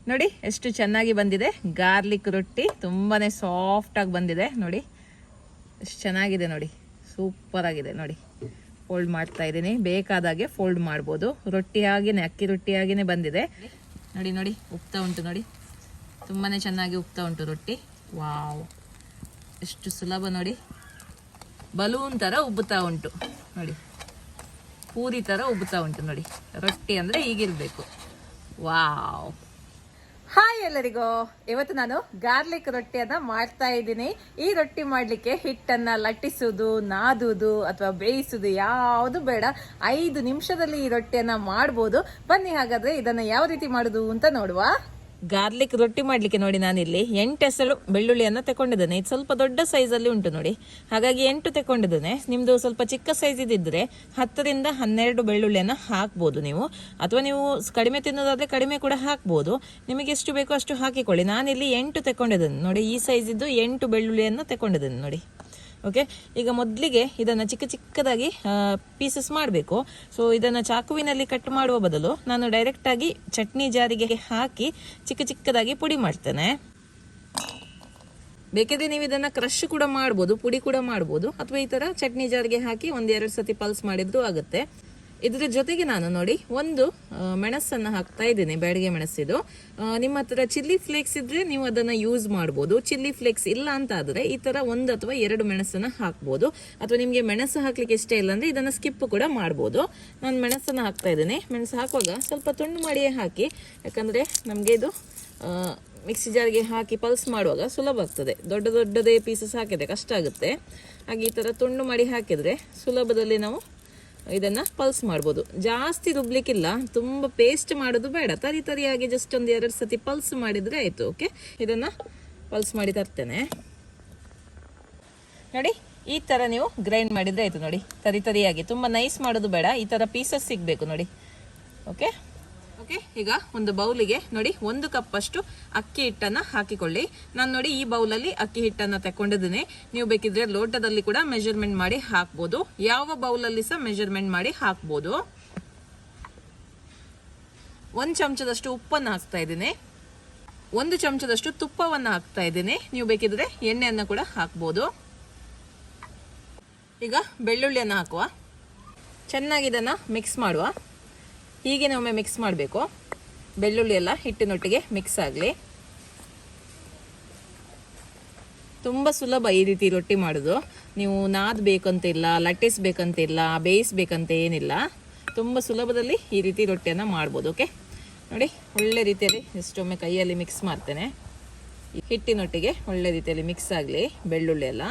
ನೋಡಿ ಎಷ್ಟು ಚೆನ್ನಾಗಿ ಬಂದಿದೆ. ಗಾರ್ಲಿಕ್ ರೊಟ್ಟಿ ತುಂಬಾನೇ ಸಾಫ್ಟ್ ಆಗಿ ಬಂದಿದೆ ನೋಡಿ, ಎಷ್ಟು ಚೆನ್ನಾಗಿದೆ ನೋಡಿ, ಸೂಪರ್ ಆಗಿದೆ ನೋಡಿ. ಫೋಲ್ಡ್ ಮಾಡ್ತಾ ಇದ್ದೀನಿ, ಬೇಕಾದಾಗೆ ಫೋಲ್ಡ್ ಮಾಡ್ಬೋದು. ರೊಟ್ಟಿ ಹಾಗೇನೆ, ಅಕ್ಕಿ ರೊಟ್ಟಿ ಹಾಗೇನೆ ಬಂದಿದೆ ನೋಡಿ. ನೋಡಿ ಉಪ್ತಾ ಉಂಟು ನೋಡಿ, ತುಂಬಾನೇ ಚೆನ್ನಾಗಿ ಉಪ್ತಾ ಉಂಟು ರೊಟ್ಟಿ. ವಾವ್, ಎಷ್ಟು ಸುಲಭ ನೋಡಿ. ಬಲೂನ್ ತರ ಉಬ್ಬುತ್ತಾ ಉಂಟು ನೋಡಿ, ಪೂರಿ ತರ ಉಬ್ಬುತ್ತಾ ಉಂಟು ನೋಡಿ. ರೊಟ್ಟಿ ಅಂದ್ರೆ ಹೀಗಿರ್ಬೇಕು. ವಾವ್. ಹಾಯ್ ಎಲ್ಲರಿಗೂ, ಇವತ್ತು ನಾನು ಗಾರ್ಲಿಕ್ ರೊಟ್ಟಿಯನ್ನ ಮಾಡ್ತಾ ಇದ್ದೀನಿ. ಈ ರೊಟ್ಟಿ ಮಾಡ್ಲಿಕ್ಕೆ ಹಿಟ್ಟನ್ನ ಲಟ್ಟಿಸುವುದು, ನಾದುವುದು ಅಥವಾ ಬೇಯಿಸುವುದು ಯಾವುದು ಬೇಡ. 5 ನಿಮಿಷದಲ್ಲಿ ಈ ರೊಟ್ಟಿಯನ್ನ ಮಾಡ್ಬೋದು. ಬನ್ನಿ ಹಾಗಾದ್ರೆ ಇದನ್ನ ಯಾವ ರೀತಿ ಮಾಡುದು ಅಂತ ನೋಡುವ. ಗಾರ್ಲಿಕ್ ರೊಟ್ಟಿ ಮಾಡ್ಲಿಕ್ಕೆ ನೋಡಿ, ನಾನಿಲ್ಲಿ 8 ಎಸಳು ಬೆಳ್ಳುಳ್ಳಿಯನ್ನ ತಗೊಂಡಿದ್ದೇನೆ. ಇದು ಸ್ವಲ್ಪ ದೊಡ್ಡ ಸೈಜ್ ಅಲ್ಲಿ ಉಂಟು ನೋಡಿ, ಹಾಗಾಗಿ 8 ತಗೊಂಡಿದ್ದೇನೆ. ನಿಮ್ದು ಸ್ವಲ್ಪ ಚಿಕ್ಕ ಸೈಜ್ ಇದ್ದಿದ್ರೆ 10 ರಿಂದ 12 ಬೆಳ್ಳುಳ್ಳಿಯನ್ನ ಹಾಕ್ಬೋದು ನೀವು, ಅಥವಾ ನೀವು ಕಡಿಮೆ ತಿನ್ನೋದಾದ್ರೆ ಕಡಿಮೆ ಕೂಡ ಹಾಕ್ಬೋದು. ನಿಮಗೆ ಎಷ್ಟು ಬೇಕೋ ಅಷ್ಟು ಹಾಕಿಕೊಳ್ಳಿ. ನಾನಿಲ್ಲಿ 8 ತಗೊಂಡಿದ್ದೇನೆ ನೋಡಿ, ಈ ಸೈಜ್ ಇದ್ದು 8 ಬೆಳ್ಳುಳ್ಳಿಯನ್ನ ತಗೊಂಡಿದ್ದೇನೆ ನೋಡಿ. ಓಕೆ, ಈಗ ಮೊದಲಿಗೆ ಇದನ್ನು ಚಿಕ್ಕ ಚಿಕ್ಕದಾಗಿ ಪೀಸಸ್ ಮಾಡಬೇಕು. ಸೊ ಇದನ್ನು ಚಾಕುವಿನಲ್ಲಿ ಕಟ್ ಮಾಡುವ ಬದಲು ನಾನು ಡೈರೆಕ್ಟಾಗಿ ಚಟ್ನಿ ಜಾರಿಗೆ ಹಾಕಿ ಚಿಕ್ಕ ಚಿಕ್ಕದಾಗಿ ಪುಡಿ ಮಾಡ್ತೇನೆ. ಬೇಕಿದ್ರೆ ನೀವು ಇದನ್ನು ಕ್ರಶ್ ಕೂಡ ಮಾಡ್ಬೋದು, ಪುಡಿ ಕೂಡ ಮಾಡ್ಬೋದು, ಅಥವಾ ಈ ಥರ ಚಟ್ನಿ ಜಾರಿಗೆ ಹಾಕಿ 1-2 ಸತಿ ಪಲ್ಸ್ ಮಾಡಿದ್ರು ಆಗುತ್ತೆ. ಇದ್ರ ಜೊತೆಗೆ ನಾನು ನೋಡಿ ಒಂದು ಮೆಣಸನ್ನು ಹಾಕ್ತಾ ಇದ್ದೀನಿ, ಬ್ಯಾಡಿಗೆ ಮೆಣಸಿದು. ನಿಮ್ಮ ಹತ್ರ ಚಿಲ್ಲಿ ಫ್ಲೇಕ್ಸ್ ಇದ್ರೆ ನೀವು ಅದನ್ನ ಯೂಸ್ ಮಾಡ್ಬೋದು. ಚಿಲ್ಲಿ ಫ್ಲೇಕ್ಸ್ ಇಲ್ಲ ಅಂತ ಆದ್ರೆ ಈ ತರ 1 ಅಥವಾ 2 ಮೆಣಸನ್ನ ಹಾಕ್ಬೋದು. ಅಥವಾ ನಿಮ್ಗೆ ಮೆಣಸು ಹಾಕ್ಲಿಕ್ಕೆ ಇಷ್ಟ ಇಲ್ಲ ಅಂದ್ರೆ ಇದನ್ನ ಸ್ಕಿಪ್ ಕೂಡ ಮಾಡ್ಬೋದು. ನಾನು ಮೆಣಸನ್ನ ಹಾಕ್ತಾ ಇದ್ದೀನಿ. ಮೆಣಸು ಹಾಕುವಾಗ ಸ್ವಲ್ಪ ತುಂಡು ಮಾಡಿಯೇ ಹಾಕಿ, ಯಾಕಂದ್ರೆ ನಮ್ಗೆ ಇದು ಮಿಕ್ಸಿ ಜಾರಿಗೆ ಹಾಕಿ ಪಲ್ಸ್ ಮಾಡುವಾಗ ಸುಲಭ ಆಗ್ತದೆ. ದೊಡ್ಡದೇ ಪೀಸಸ್ ಹಾಕಿದ್ರೆ ಕಷ್ಟ ಆಗುತ್ತೆ. ಹಾಗೆ ಈ ತರ ತುಂಡು ಮಾಡಿ ಹಾಕಿದ್ರೆ ಸುಲಭದಲ್ಲಿ ನಾವು ಇದನ್ನ ಪಲ್ಸ್ ಮಾಡ್ಬೋದು. ಜಾಸ್ತಿ ರುಬ್ಲಿಕ್ಕಿಲ್ಲ, ತುಂಬಾ ಪೇಸ್ಟ್ ಮಾಡೋದು ಬೇಡ. ತರಿಯಾಗಿ ಜಸ್ಟ್ 1-2 ಸತಿ ಪಲ್ಸ್ ಮಾಡಿದ್ರೆ ಆಯ್ತು. ಓಕೆ, ಇದನ್ನ ಪಲ್ಸ್ ಮಾಡಿ ತರ್ತೇನೆ ನೋಡಿ. ಈ ತರ ನೀವು ಗ್ರೈಂಡ್ ಮಾಡಿದ್ರೆ ಆಯ್ತು ನೋಡಿ, ತರಿಯಾಗಿ. ತುಂಬಾ ನೈಸ್ ಮಾಡೋದು ಬೇಡ, ಈ ತರ ಪೀಸಸ್ ಸಿಗ್ಬೇಕು ನೋಡಿ. ಓಕೆ, ಈಗ ಒಂದು ಬೌಲಿಗೆ ನೋಡಿ 1 ಕಪ್ ಅಷ್ಟು ಅಕ್ಕಿ ಹಿಟ್ಟನ್ನ ಹಾಕಿಕೊಳ್ಳಿ. ನಾನು ನೋಡಿ ಈ ಬೌಲಲ್ಲಿ ಅಕ್ಕಿ ಹಿಟ್ಟನ್ನ ತಕೊಂಡಿದ್ದೀನಿ. ನೀವು ಬೇಕಿದ್ರೆ ಲೋಟದಲ್ಲಿ ಕೂಡ ಮೆಜರ್ಮೆಂಟ್ ಮಾಡಿ ಹಾಕ್ಬೋದು, ಯಾವ ಬೌಲಲ್ಲಿ ಸಹ ಮೆಜರ್ಮೆಂಟ್ ಮಾಡಿ ಹಾಕ್ಬೋದು. 1 ಚಮಚದಷ್ಟು ಉಪ್ಪನ್ನು ಹಾಕ್ತಾ ಇದ್ದೀನಿ, 1 ಚಮಚದಷ್ಟು ತುಪ್ಪವನ್ನು ಹಾಕ್ತಾ ಇದ್ದೀನಿ. ನೀವು ಬೇಕಿದ್ರೆ ಎಣ್ಣೆಯನ್ನು ಕೂಡ ಹಾಕ್ಬೋದು. ಈಗ ಬೆಳ್ಳುಳ್ಳಿಯನ್ನು ಹಾಕುವ, ಚೆನ್ನಾಗಿ ಇದನ್ನ ಮಿಕ್ಸ್ ಮಾಡುವ. ಹೀಗೆ ಒಮ್ಮೆ ಮಿಕ್ಸ್ ಮಾಡಬೇಕು, ಬೆಳ್ಳುಳ್ಳಿ ಎಲ್ಲ ಹಿಟ್ಟಿನೊಟ್ಟಿಗೆ ಮಿಕ್ಸ್ ಆಗಲಿ. ತುಂಬ ಸುಲಭ ಈ ರೀತಿ ರೊಟ್ಟಿ ಮಾಡೋದು. ನೀವು ನಾದಬೇಕಂತಿಲ್ಲ, ಲಟ್ಟಿಸ್ಬೇಕಂತಿಲ್ಲ, ಬೇಯಿಸ್ಬೇಕಂತ ಏನಿಲ್ಲ. ತುಂಬ ಸುಲಭದಲ್ಲಿ ಈ ರೀತಿ ರೊಟ್ಟಿಯನ್ನು ಮಾಡ್ಬೋದು. ಓಕೆ ನೋಡಿ, ಒಳ್ಳೆ ರೀತಿಯಲ್ಲಿ ಇಷ್ಟೊಮ್ಮೆ ಕೈಯಲ್ಲಿ ಮಿಕ್ಸ್ ಮಾಡ್ತೇನೆ. ಹಿಟ್ಟಿನೊಟ್ಟಿಗೆ ಒಳ್ಳೆ ರೀತಿಯಲ್ಲಿ ಮಿಕ್ಸ್ ಆಗಲಿ ಬೆಳ್ಳುಳ್ಳಿ ಎಲ್ಲ.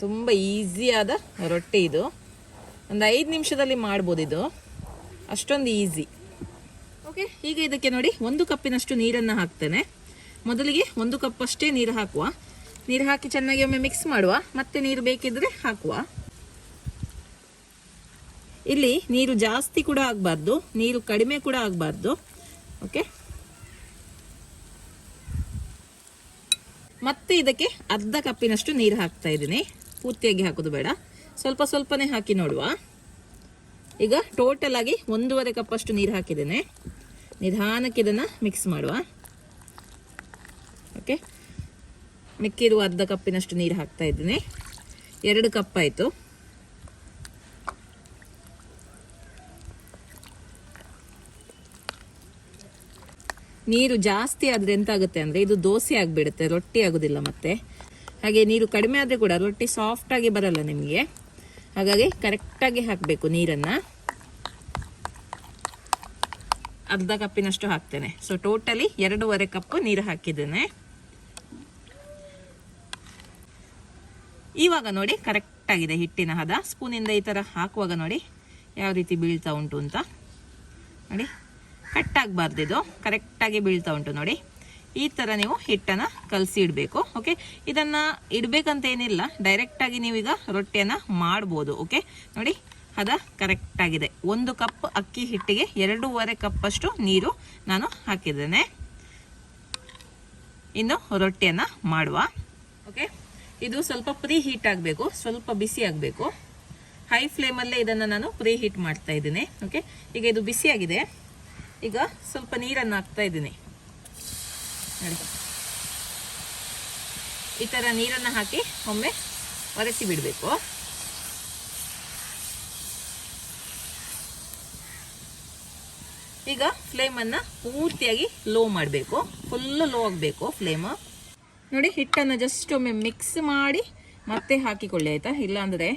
ತುಂಬ ಈಸಿಯಾದ ರೊಟ್ಟಿ ಇದು, ಒಂದು 5 ನಿಮಿಷದಲ್ಲಿ ಮಾಡ್ಬೋದು ಇದು, ಅಷ್ಟೊಂದು ಈಸಿ. ಓಕೆ, ಈಗ ಇದಕ್ಕೆ ನೋಡಿ 1 ಕಪ್ಪಿನಷ್ಟು ನೀರನ್ನು ಹಾಕ್ತೇನೆ. ಮೊದಲಿಗೆ 1 ಕಪ್ ಅಷ್ಟೇ ನೀರು ಹಾಕುವ. ನೀರು ಹಾಕಿ ಚೆನ್ನಾಗಿ ಒಮ್ಮೆ ಮಿಕ್ಸ್ ಮಾಡುವ, ಮತ್ತೆ ನೀರು ಬೇಕಿದ್ರೆ ಹಾಕುವ. ಇಲ್ಲಿ ನೀರು ಜಾಸ್ತಿ ಕೂಡ ಆಗಬಾರ್ದು, ನೀರು ಕಡಿಮೆ ಕೂಡ ಆಗಬಾರ್ದು. ಓಕೆ, ಮತ್ತೆ ಇದಕ್ಕೆ ಅರ್ಧ ಕಪ್ಪಿನಷ್ಟು ನೀರು ಹಾಕ್ತಾ ಇದ್ದೀನಿ. ಪೂರ್ತಿಯಾಗಿ ಹಾಕೋದು ಬೇಡ, ಸ್ವಲ್ಪ ಸ್ವಲ್ಪನೇ ಹಾಕಿ ನೋಡುವ. ಈಗ ಟೋಟಲ್ ಆಗಿ 1.5 ಕಪ್ ಅಷ್ಟು ನೀರು ಹಾಕಿದ್ದೇನೆ. ನಿಧಾನಕ್ಕೆ ಇದನ್ನ ಮಿಕ್ಸ್ ಮಾಡುವ. ಓಕೆ, ಮಿಕ್ಕಿರುವ ಅರ್ಧ ಕಪ್ಪಿನಷ್ಟು ನೀರು ಹಾಕ್ತಾ ಇದ್ದೀನಿ. 2 ಕಪ್ ಆಯಿತು. ನೀರು ಜಾಸ್ತಿ ಆದ್ರೆ ಎಂತ ಆಗುತ್ತೆ ಅಂದ್ರೆ ಇದು ದೋಸೆ ಆಗ್ಬಿಡುತ್ತೆ, ರೊಟ್ಟಿ ಆಗುದಿಲ್ಲ ಮತ್ತೆ. ಹಾಗೆ ನೀರು ಕಡಿಮೆ ಆದ್ರೆ ಕೂಡ ರೊಟ್ಟಿ ಸಾಫ್ಟ್ ಆಗಿ ಬರಲ್ಲ ನಿಮಗೆ. ಹಾಗಾಗಿ ಕರೆಕ್ಟಾಗಿ ಹಾಕಬೇಕು ನೀರನ್ನ. ಅರ್ಧ ಕಪ್ಪಿನಷ್ಟು ಹಾಕ್ತೇನೆ. ಸೊ ಟೋಟಲಿ 2.5 ಕಪ್ ನೀರು ಹಾಕಿದ್ದೇನೆ. ಇವಾಗ ನೋಡಿ ಕರೆಕ್ಟ್ ಆಗಿದೆ ಹಿಟ್ಟಿನ ಹದ. ಸ್ಪೂನಿಂದ ಈ ತರ ಹಾಕುವಾಗ ನೋಡಿ ಯಾವ ರೀತಿ ಬೀಳ್ತಾ ಉಂಟು ಅಂತ ನೋಡಿ. ಕಟ್ ಆಗಬಾರ್ದು, ಇದು ಕರೆಕ್ಟಾಗಿ ಬೀಳ್ತಾ ಉಂಟು ನೋಡಿ. ಈ ತರ ನೀವು ಹಿಟ್ಟನ್ನ ಕಲಸಿ ಇಡಬೇಕು. ಓಕೆ, ಇದನ್ನ ಇಡ್ಬೇಕಂತ ಏನಿಲ್ಲ, ಡೈರೆಕ್ಟ್ ಆಗಿ ನೀವೀಗ ರೊಟ್ಟಿಯನ್ನ ಮಾಡ್ಬೋದು. ಓಕೆ ನೋಡಿ, ಹದ ಕರೆಕ್ಟ್ ಆಗಿದೆ. 1 ಕಪ್ ಅಕ್ಕಿ ಹಿಟ್ಟಿಗೆ 2.5 ಕಪ್ ಅಷ್ಟು ನೀರು ನಾನು ಹಾಕಿದ್ದೇನೆ. ಇನ್ನು ರೊಟ್ಟಿಯನ್ನ ಮಾಡುವ. ಓಕೆ, ಇದು ಸ್ವಲ್ಪ ಪ್ರೀ ಹೀಟ್ ಆಗಬೇಕು, ಸ್ವಲ್ಪ ಬಿಸಿ ಆಗಬೇಕು. ಹೈ ಫ್ಲೇಮಲ್ಲೇ ಇದನ್ನು ನಾನು ಪ್ರೀ ಹೀಟ್ ಮಾಡ್ತಾ ಇದ್ದೀನಿ. ಓಕೆ, ಈಗ ಇದು ಬಿಸಿಯಾಗಿದೆ. ಈಗ ಸ್ವಲ್ಪ ನೀರನ್ನು ಹಾಕ್ತಾ ಇದ್ದೀನಿ ನೋಡಿ. ಈ ಥರ ನೀರನ್ನು ಹಾಕಿ ಒಮ್ಮೆ ಒರೆಸಿ ಬಿಡಬೇಕು. ಈಗ ಫ್ಲೇಮನ್ನು ಪೂರ್ತಿಯಾಗಿ ಲೋ ಮಾಡಬೇಕು, ಫುಲ್ಲು ಲೋ ಆಗಬೇಕು ಫ್ಲೇಮ್. ನೋಡಿ, ಹಿಟ್ಟನ್ನು ಜಸ್ಟ್ ಒಮ್ಮೆ ಮಿಕ್ಸ್ ಮಾಡಿ ಮತ್ತೆ ಹಾಕಿಕೊಳ್ಳಿ ಆಯಿತಾ, ಇಲ್ಲಾಂದರೆ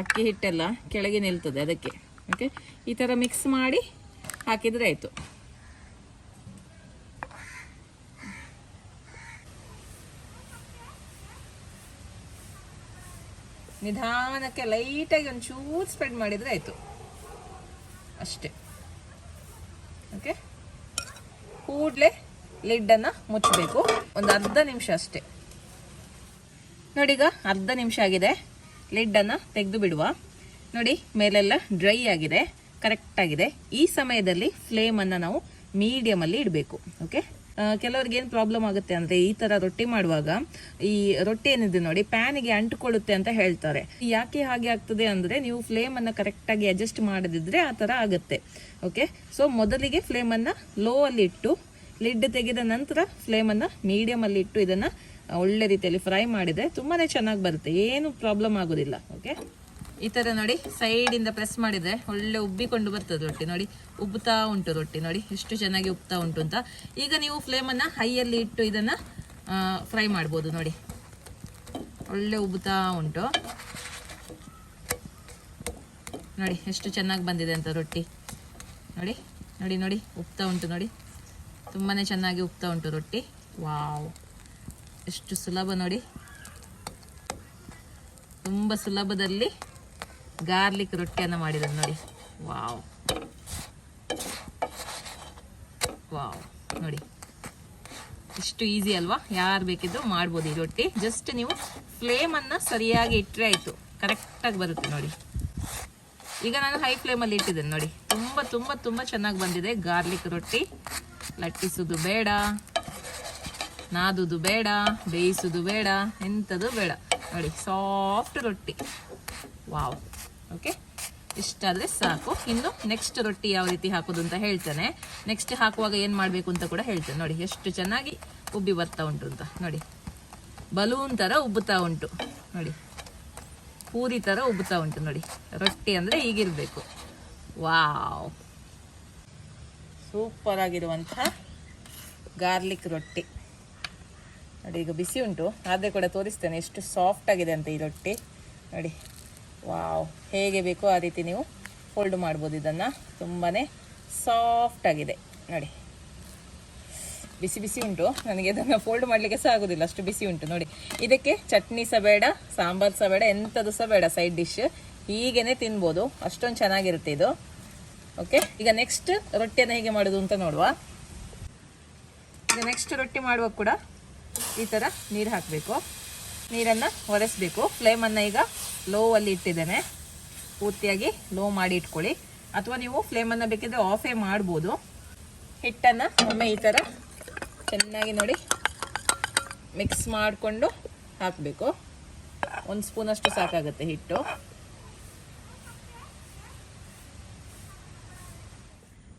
ಅಕ್ಕಿ ಹಿಟ್ಟೆಲ್ಲ ಕೆಳಗೆ ನಿಲ್ತದೆ ಅದಕ್ಕೆ. ಓಕೆ, ಈ ಥರ ಮಿಕ್ಸ್ ಮಾಡಿ ಹಾಕಿದರೆ ಆಯಿತು. ನಿಧಾನಕ್ಕೆ ಲೈಟಾಗಿ ಒಂಚೂರು ಸ್ಪ್ರೆಡ್ ಮಾಡಿದರೆ ಆಯಿತು ಅಷ್ಟೇ. ಓಕೆ, ಕೂಡಲೇ ಲಿಡ್ಡನ್ನು ಮುಚ್ಚಬೇಕು, ಒಂದು ಅರ್ಧ ನಿಮಿಷ ಅಷ್ಟೇ. ನೋಡಿ, ಈಗ ಅರ್ಧ ನಿಮಿಷ ಆಗಿದೆ, ಲಿಡ್ಡನ್ನು ತೆಗೆದು ಬಿಡುವ. ನೋಡಿ, ಮೇಲೆಲ್ಲ ಡ್ರೈ ಆಗಿದೆ, ಕರೆಕ್ಟ್ ಆಗಿದೆ. ಈ ಸಮಯದಲ್ಲಿ ಫ್ಲೇಮನ್ನು ನಾವು ಮೀಡಿಯಮಲ್ಲಿ ಇಡಬೇಕು. ಓಕೆ, ಕೆಲವ್ರಿಗೆ ಏನು ಪ್ರಾಬ್ಲಮ್ ಆಗುತ್ತೆ ಅಂದರೆ ಈ ಥರ ರೊಟ್ಟಿ ಮಾಡುವಾಗ ಈ ರೊಟ್ಟಿ ಏನಿದೆ ನೋಡಿ ಪ್ಯಾನಿಗೆ ಅಂಟುಕೊಳ್ಳುತ್ತೆ ಅಂತ ಹೇಳ್ತಾರೆ. ಯಾಕೆ ಹಾಗೆ ಆಗ್ತದೆ ಅಂದರೆ ನೀವು ಫ್ಲೇಮನ್ನು ಕರೆಕ್ಟಾಗಿ ಅಡ್ಜಸ್ಟ್ ಮಾಡದಿದ್ರೆ ಆ ಥರ ಆಗುತ್ತೆ. ಓಕೆ, ಸೊ ಮೊದಲಿಗೆ ಫ್ಲೇಮನ್ನು ಲೋ ಅಲ್ಲಿ ಇಟ್ಟು ಲಿಡ್ ತೆಗೆದ ನಂತರ ಫ್ಲೇಮನ್ನು ಮೀಡಿಯಮಲ್ಲಿ ಇಟ್ಟು ಇದನ್ನು ಒಳ್ಳೆ ರೀತಿಯಲ್ಲಿ ಫ್ರೈ ಮಾಡಿದರೆ ತುಂಬಾ ಚೆನ್ನಾಗಿ ಬರುತ್ತೆ, ಏನು ಪ್ರಾಬ್ಲಮ್ ಆಗೋದಿಲ್ಲ. ಓಕೆ, ಈ ಥರ ನೋಡಿ ಸೈಡಿಂದ ಪ್ರೆಸ್ ಮಾಡಿದರೆ ಒಳ್ಳೆ ಉಬ್ಬಿಕೊಂಡು ಬರ್ತದೆ ರೊಟ್ಟಿ. ನೋಡಿ, ಉಬ್ಬುತ್ತಾ ಉಂಟು ರೊಟ್ಟಿ, ನೋಡಿ ಎಷ್ಟು ಚೆನ್ನಾಗಿ ಉಬ್ತಾ ಉಂಟು ಅಂತ. ಈಗ ನೀವು ಫ್ಲೇಮನ್ನು ಹೈಯಲ್ಲಿ ಇಟ್ಟು ಇದನ್ನು ಫ್ರೈ ಮಾಡ್ಬೋದು. ನೋಡಿ, ಒಳ್ಳೆ ಉಬ್ಬುತ್ತಾ ಉಂಟು, ನೋಡಿ ಎಷ್ಟು ಚೆನ್ನಾಗಿ ಬಂದಿದೆ ಅಂತ ರೊಟ್ಟಿ. ನೋಡಿ ನೋಡಿ ನೋಡಿ ಉಬ್ತಾ ಉಂಟು, ನೋಡಿ ತುಂಬಾ ಚೆನ್ನಾಗಿ ಉಬ್ತಾ ಉಂಟು ರೊಟ್ಟಿ. ವಾವ್, ಎಷ್ಟು ಸುಲಭ ನೋಡಿ, ತುಂಬ ಸುಲಭದಲ್ಲಿ ಗಾರ್ಲಿಕ್ ರೊಟ್ಟಿಯನ್ನು ಮಾಡಿದ್ದಾರೆ ನೋಡಿ. ವಾವ್ ವಾವ್, ನೋಡಿ ಎಷ್ಟು ಈಸಿ ಅಲ್ವಾ, ಯಾರು ಬೇಕಿದ್ರು ಮಾಡ್ಬೋದು ಈ ರೊಟ್ಟಿ. ಜಸ್ಟ್ ನೀವು ಫ್ಲೇಮನ್ನು ಸರಿಯಾಗಿ ಇಟ್ಟರೆ ಆಯಿತು, ಕರೆಕ್ಟಾಗಿ ಬರುತ್ತೆ ನೋಡಿ. ಈಗ ನಾನು ಹೈ ಫ್ಲೇಮಲ್ಲಿ ಇಟ್ಟಿದ್ದೇನೆ ನೋಡಿ, ತುಂಬ ತುಂಬ ತುಂಬ ಚೆನ್ನಾಗಿ ಬಂದಿದೆ ಗಾರ್ಲಿಕ್ ರೊಟ್ಟಿ. ಲಟ್ಟಿಸೋದು ಬೇಡ, ನಾದುದು ಬೇಡ, ಬೇಯಿಸೋದು ಬೇಡ, ಎಂಥದ್ದು ಬೇಡ ನೋಡಿ, ಸಾಫ್ಟ್ ರೊಟ್ಟಿ. ವಾವ್, ಓಕೆ, ಇಷ್ಟಾದರೆ ಸಾಕು. ಇನ್ನು ನೆಕ್ಸ್ಟ್ ರೊಟ್ಟಿ ಯಾವ ರೀತಿ ಹಾಕೋದು ಅಂತ ಹೇಳ್ತೇನೆ. ನೆಕ್ಸ್ಟ್ ಹಾಕುವಾಗ ಏನು ಮಾಡಬೇಕು ಅಂತ ಕೂಡ ಹೇಳ್ತೇನೆ. ನೋಡಿ ಎಷ್ಟು ಚೆನ್ನಾಗಿ ಉಬ್ಬಿ ಬರ್ತಾ ಉಂಟು ಅಂತ. ನೋಡಿ, ಬಲೂನ್ ಥರ ಉಬ್ಬುತ್ತಾ ಉಂಟು ನೋಡಿ, ಪೂರಿ ಥರ ಉಬ್ಬುತ್ತಾ ಉಂಟು ನೋಡಿ. ರೊಟ್ಟಿ ಅಂದರೆ ಹೀಗಿರಬೇಕು. ವಾವ್, ಸೂಪರ್ ಆಗಿರುವಂತಹ ಗಾರ್ಲಿಕ್ ರೊಟ್ಟಿ ನೋಡಿ. ಈಗ ಬಿಸಿ ಉಂಟು, ಆದರೆ ಕೂಡ ತೋರಿಸ್ತೇನೆ ಎಷ್ಟು ಸಾಫ್ಟ್ ಆಗಿದೆ ಅಂತ ಈ ರೊಟ್ಟಿ ನೋಡಿ. ವಾವ್, ಹೇಗೆ ಬೇಕೋ ಆ ರೀತಿ ನೀವು ಫೋಲ್ಡ್ ಮಾಡ್ಬೋದು ಇದನ್ನು, ತುಂಬಾ ಸಾಫ್ಟ್ ಆಗಿದೆ ನೋಡಿ. ಬಿಸಿ ಬಿಸಿ ಉಂಟು, ನನಗೆ ಇದನ್ನು ಫೋಲ್ಡ್ ಮಾಡಲಿಕ್ಕೆ ಸಹ ಆಗೋದಿಲ್ಲ, ಅಷ್ಟು ಬಿಸಿ ಉಂಟು ನೋಡಿ. ಇದಕ್ಕೆ ಚಟ್ನಿ ಸಹ ಬೇಡ, ಸಾಂಬಾರು ಸಹ ಬೇಡ, ಎಂಥದ್ದು ಸಹ ಬೇಡ, ಸೈಡ್ ಡಿಶ್ ಹೀಗೇ ತಿನ್ಬೋದು, ಅಷ್ಟೊಂದು ಚೆನ್ನಾಗಿರುತ್ತೆ ಇದು. ಓಕೆ, ಈಗ ನೆಕ್ಸ್ಟ್ ರೊಟ್ಟಿಯನ್ನು ಹೇಗೆ ಮಾಡೋದು ಅಂತ ನೋಡುವ. ಈಗ ನೆಕ್ಸ್ಟ್ ರೊಟ್ಟಿ ಮಾಡುವಾಗ ಕೂಡ ಈ ಥರ ನೀರು ಹಾಕಬೇಕು, ನೀರನ್ನು ಒರೆಸಬೇಕು. ಫ್ಲೇಮನ್ನು ಈಗ ಲೋ ಅಲ್ಲಿ ಇಟ್ಟಿದ್ದೇನೆ, ಪೂರ್ತಿಯಾಗಿ ಲೋ ಮಾಡಿ ಇಟ್ಕೊಳ್ಳಿ, ಅಥವಾ ನೀವು ಫ್ಲೇಮನ್ನು ಬೇಕಿದ್ರೆ ಆಫೇ ಮಾಡ್ಬೋದು. ಹಿಟ್ಟನ್ನು ಒಮ್ಮೆ ಈ ಥರ ಚೆನ್ನಾಗಿ ನೋಡಿ ಮಿಕ್ಸ್ ಮಾಡಿಕೊಂಡು ಹಾಕಬೇಕು. 1 ಸ್ಪೂನಷ್ಟು ಸಾಕಾಗುತ್ತೆ ಹಿಟ್ಟು.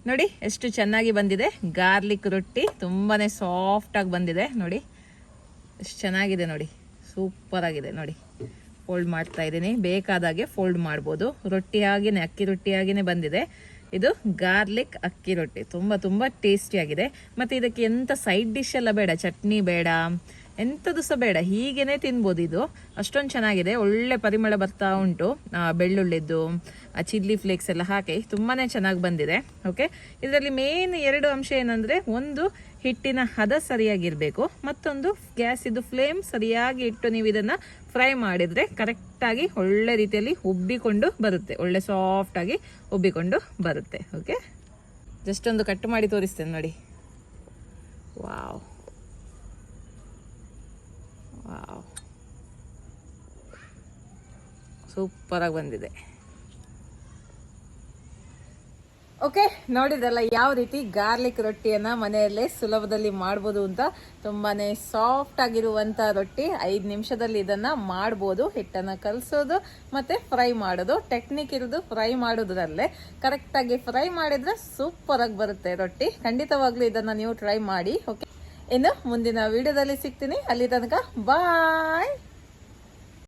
ನೋಡಿ ಎಷ್ಟು ಚೆನ್ನಾಗಿ ಬಂದಿದೆ ಗಾರ್ಲಿಕ್ ರೊಟ್ಟಿ, ತುಂಬಾ ಸಾಫ್ಟಾಗಿ ಬಂದಿದೆ ನೋಡಿ, ಎಷ್ಟು ಚೆನ್ನಾಗಿದೆ ನೋಡಿ, ಸೂಪರ್ ಆಗಿದೆ ನೋಡಿ. ಫೋಲ್ಡ್ ಮಾಡ್ತಾ ಇದ್ದೀನಿ, ಬೇಕಾದಾಗೆ ಫೋಲ್ಡ್ ಮಾಡ್ಬೋದು. ರೊಟ್ಟಿ ಆಗಿನೇ, ಅಕ್ಕಿ ರೊಟ್ಟಿ ಆಗಿನೇ ಬಂದಿದೆ. ಇದು ಗಾರ್ಲಿಕ್ ಅಕ್ಕಿ ರೊಟ್ಟಿ, ತುಂಬ ತುಂಬ ಟೇಸ್ಟಿಯಾಗಿದೆ. ಮತ್ತು ಇದಕ್ಕೆ ಎಂಥ ಸೈಡ್ ಡಿಶ್ ಎಲ್ಲ ಬೇಡ, ಚಟ್ನಿ ಬೇಡ, ಎಂಥದ್ದು ಸಹ ಬೇಡ, ಹೀಗೇ ತಿನ್ಬೋದು. ಇದು ಅಷ್ಟೊಂದು ಚೆನ್ನಾಗಿದೆ, ಒಳ್ಳೆ ಪರಿಮಳ ಬರ್ತಾ ಉಂಟು. ಬೆಳ್ಳುಳ್ಳಿದ್ದು ಚಿಲ್ಲಿ ಫ್ಲೇಕ್ಸ್ ಎಲ್ಲ ಹಾಕಿ ತುಂಬಾ ಚೆನ್ನಾಗಿ ಬಂದಿದೆ. ಓಕೆ, ಇದರಲ್ಲಿ ಮೇನ್ 2 ಅಂಶ ಏನಂದರೆ, ಒಂದು ಹಿಟ್ಟಿನ ಹದ ಸರಿಯಾಗಿರಬೇಕು, ಮತ್ತೊಂದು ಗ್ಯಾಸಿದ್ದು ಫ್ಲೇಮ್ ಸರಿಯಾಗಿ ಇಟ್ಟು ನೀವು ಇದನ್ನು ಫ್ರೈ ಮಾಡಿದರೆ ಕರೆಕ್ಟಾಗಿ ಒಳ್ಳೆ ರೀತಿಯಲ್ಲಿ ಉಬ್ಬಿಕೊಂಡು ಬರುತ್ತೆ, ಒಳ್ಳೆ ಸಾಫ್ಟಾಗಿ ಉಬ್ಬಿಕೊಂಡು ಬರುತ್ತೆ. ಓಕೆ, ಜಸ್ಟ್ ಒಂದು ಕಟ್ ಮಾಡಿ ತೋರಿಸ್ತೇನೆ ನೋಡಿ. ವಾವ್ ವಾವ್, ಸೂಪರಾಗಿ ಬಂದಿದೆ. ಓಕೆ, ನೋಡಿದ್ರಲ್ಲ ಯಾವ ರೀತಿ ಗಾರ್ಲಿಕ್ ರೊಟ್ಟಿಯನ್ನ ಮನೆಯಲ್ಲೇ ಸುಲಭದಲ್ಲಿ ಮಾಡ್ಬೋದು ಅಂತ. ತುಂಬಾನೇ ಸಾಫ್ಟ್ ಆಗಿರುವಂತ ರೊಟ್ಟಿ, 5 ನಿಮಿಷದಲ್ಲಿ ಇದನ್ನ ಮಾಡ್ಬೋದು. ಹಿಟ್ಟನ್ನ ಕಲಸೋದು ಮತ್ತೆ ಫ್ರೈ ಮಾಡೋದು, ಟೆಕ್ನಿಕ್ ಇರೋದು ಫ್ರೈ ಮಾಡೋದ್ರಲ್ಲೇ. ಕರೆಕ್ಟ್ ಆಗಿ ಫ್ರೈ ಮಾಡಿದ್ರೆ ಸೂಪರ್ ಆಗಿ ಬರುತ್ತೆ ರೊಟ್ಟಿ. ಖಂಡಿತವಾಗ್ಲೂ ಇದನ್ನ ನೀವು ಟ್ರೈ ಮಾಡಿ. ಓಕೆ, ಇನ್ನು ಮುಂದಿನ ವಿಡಿಯೋದಲ್ಲಿ ಸಿಗ್ತೀನಿ. ಅಲ್ಲಿ ತನಕ ಬಾಯ್.